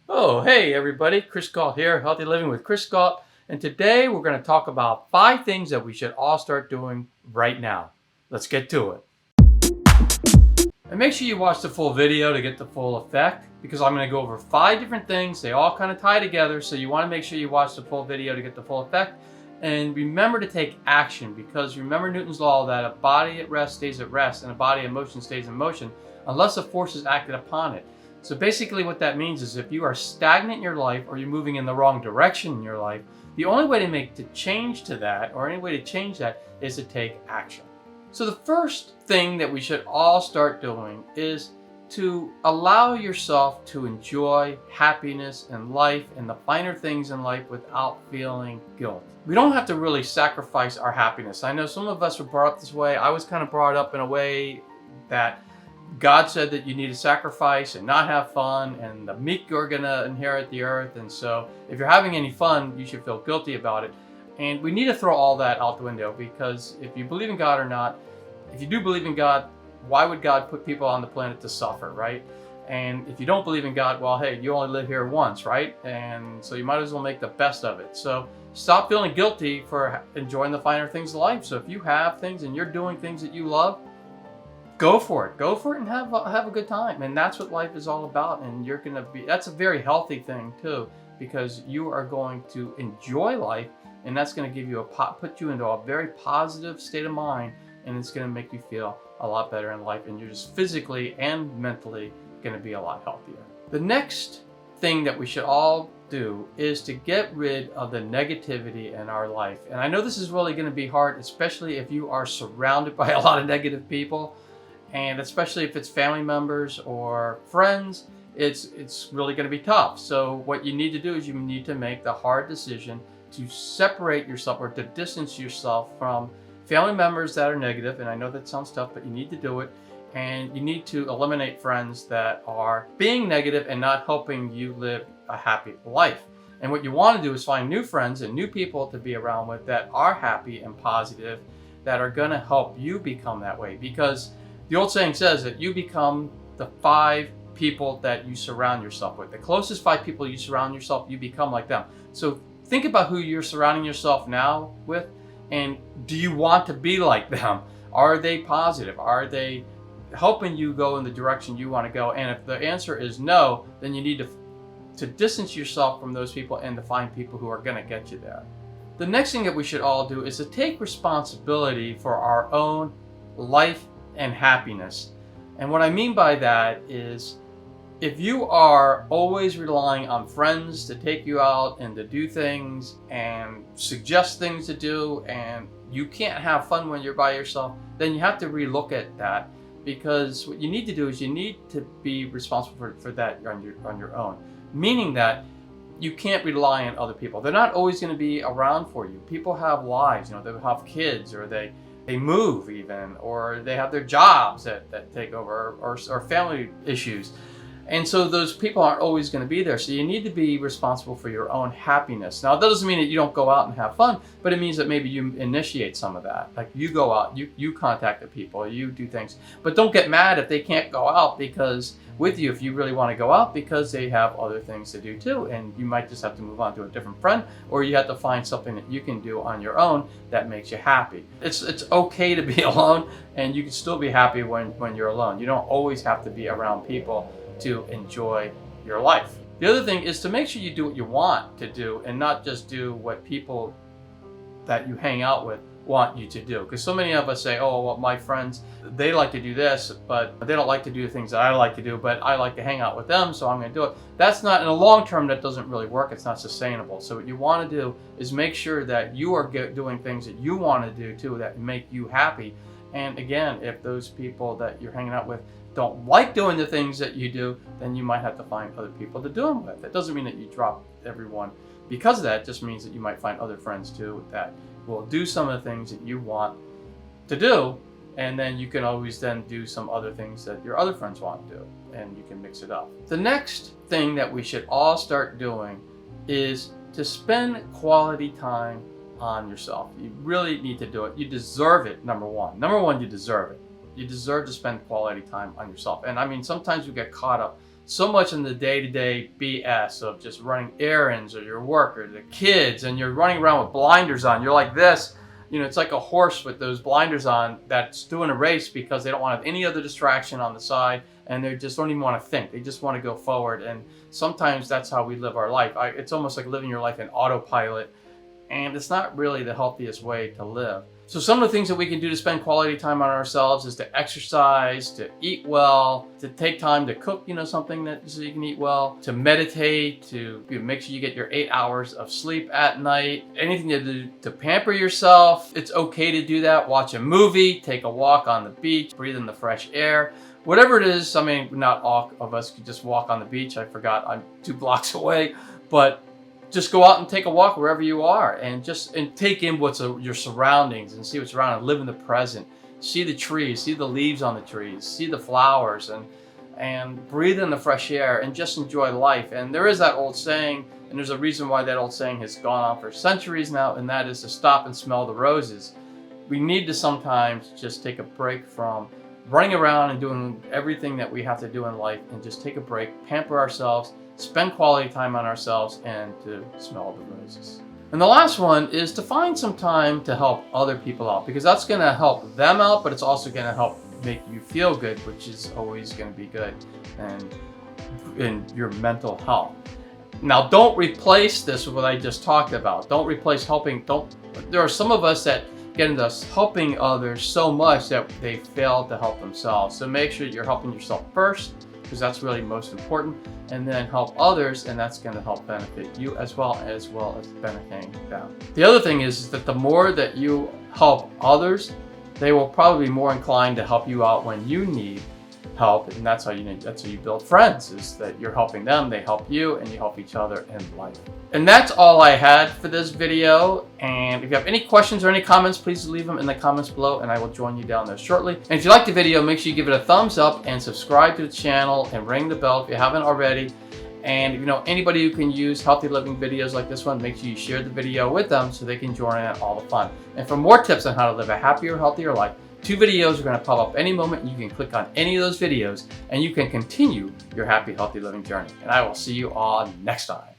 Oh, hey everybody, Chris Gault here, Healthy Living with Chris Gault. And today we're going to talk about 5 things that we should all start doing right now. Let's get to it. And make sure you watch the full video to get the full effect, because I'm going to go over 5 different things. They all kind of tie together, so you want to make sure you watch the full video to get the full effect. And remember to take action, because remember Newton's law that a body at rest stays at rest and a body in motion stays in motion unless a force is acted upon it. So basically what that means is if you are stagnant in your life or you're moving in the wrong direction in your life, the only way to change to that, or any way to change that, is to take action. So the first thing that we should all start doing is to allow yourself to enjoy happiness in life and the finer things in life without feeling guilt. We don't have to really sacrifice our happiness. I know some of us were brought up this way. I was kind of brought up in a way that God said that you need to sacrifice and not have fun, and the meek are going to inherit the earth. And so if you're having any fun, you should feel guilty about it. And we need to throw all that out the window, because if you believe in God or not, if you do believe in God, why would God put people on the planet to suffer, right? And if you don't believe in God, well, hey, you only live here once, right? And so you might as well make the best of it. So stop feeling guilty for enjoying the finer things of life. So if you have things and you're doing things that you love, go for it and have a good time. And that's what life is all about. And you're going to that's a very healthy thing too, because you are going to enjoy life, and that's going to give you put you into a very positive state of mind, and it's going to make you feel a lot better in life, and you're just physically and mentally going to be a lot healthier. The next thing that we should all do is to get rid of the negativity in our life. And I know this is really going to be hard, especially if you are surrounded by a lot of negative people. And especially if it's family members or friends, it's really going to be tough. So what you need to do is you need to make the hard decision to separate yourself, or to distance yourself from family members that are negative. And I know that sounds tough, but you need to do it. And you need to eliminate friends that are being negative and not helping you live a happy life. And what you want to do is find new friends and new people to be around with that are happy and positive, that are going to help you become that way. Because the old saying says that you become the 5 people that you surround yourself with. The closest 5 people you surround yourself, you become like them. So think about who you're surrounding yourself now with, and do you want to be like them? Are they positive? Are they helping you go in the direction you want to go? And if the answer is no, then you need to distance yourself from those people and to find people who are going to get you there. The next thing that we should all do is to take responsibility for our own life and happiness. And what I mean by that is, if you are always relying on friends to take you out and to do things and suggest things to do, and you can't have fun when you're by yourself, then you have to relook at that. Because what you need to do is you need to be responsible for that on your own. Meaning that you can't rely on other people. They're not always going to be around for you. People have lives, they have kids, or they move even, or they have their jobs that take over, or family issues. And so those people aren't always going to be there. So you need to be responsible for your own happiness. Now, that doesn't mean that you don't go out and have fun, but it means that maybe you initiate some of that. Like you go out, you contact the people, you do things. But don't get mad if they can't go out with you if you really want to go out, because they have other things to do too. And you might just have to move on to a different friend, or you have to find something that you can do on your own that makes you happy. It's okay to be alone, and you can still be happy when you're alone. You don't always have to be around people to enjoy your life. The other thing is to make sure you do what you want to do, and not just do what people that you hang out with want you to do. Because so many of us say, oh, well, my friends, they like to do this, but they don't like to do the things that I like to do, but I like to hang out with them, so I'm going to do it. That's not, in the long term, that doesn't really work. It's not sustainable. So what you want to do is make sure that you are doing things that you want to do too, that make you happy. And again, if those people that you're hanging out with don't like doing the things that you do, then you might have to find other people to do them with. That doesn't mean that you drop everyone because of that. It just means that you might find other friends too that will do some of the things that you want to do, and then you can always then do some other things that your other friends want to do, and you can mix it up. The next thing that we should all start doing is to spend quality time on yourself. You really need to do it. You deserve it, number one. Number one, you deserve it. You deserve to spend quality time on yourself. And I mean, sometimes we get caught up so much in the day-to-day BS of just running errands or your work or the kids, and you're running around with blinders on. You're like this. You know, it's like a horse with those blinders on that's doing a race because they don't want to have any other distraction on the side, and they just don't even want to think. They just want to go forward. And sometimes that's how we live our life. It's almost like living your life in autopilot, and it's not really the healthiest way to live. So some of the things that we can do to spend quality time on ourselves is to exercise, to eat well, to take time to cook, something that so you can eat well, to meditate, to make sure you get your 8 hours of sleep at night, anything to do to pamper yourself. It's okay to do that. Watch a movie, take a walk on the beach, breathe in the fresh air. Whatever it is, I mean, not all of us could just walk on the beach. I forgot, I'm 2 blocks away, but just go out and take a walk wherever you are, and take in what's your surroundings and see what's around, and live in the present. See the trees, see the leaves on the trees, see the flowers, and breathe in the fresh air and just enjoy life. And there is that old saying, and there's a reason why that old saying has gone on for centuries now, and that is to stop and smell the roses. We need to sometimes just take a break from running around and doing everything that we have to do in life, and just take a break, pamper ourselves, spend quality time on ourselves, and to smell the roses. And the last one is to find some time to help other people out, because that's going to help them out, but it's also going to help make you feel good, which is always going to be good and in your mental health. Now, don't replace this with what I just talked about. Don't replace helping. There are some of us that get into helping others so much that they fail to help themselves. So make sure you're helping yourself first, because that's really most important, and then help others, and that's going to help benefit you as well as benefiting them. The other thing is that the more that you help others, they will probably be more inclined to help you out when you need help, and that's how you build friends, is that you're helping them, they help you, and you help each other in life. And that's all I had for this video. And if you have any questions or any comments, please leave them in the comments below, and I will join you down there shortly. And if you like the video, make sure you give it a thumbs up and subscribe to the channel and ring the bell if you haven't already. And if you know anybody who can use healthy living videos like this one, make sure you share the video with them so they can join in all the fun. And for more tips on how to live a happier, healthier life, 2 videos are going to pop up any moment. You can click on any of those videos, and you can continue your happy, healthy living journey. And I will see you all next time.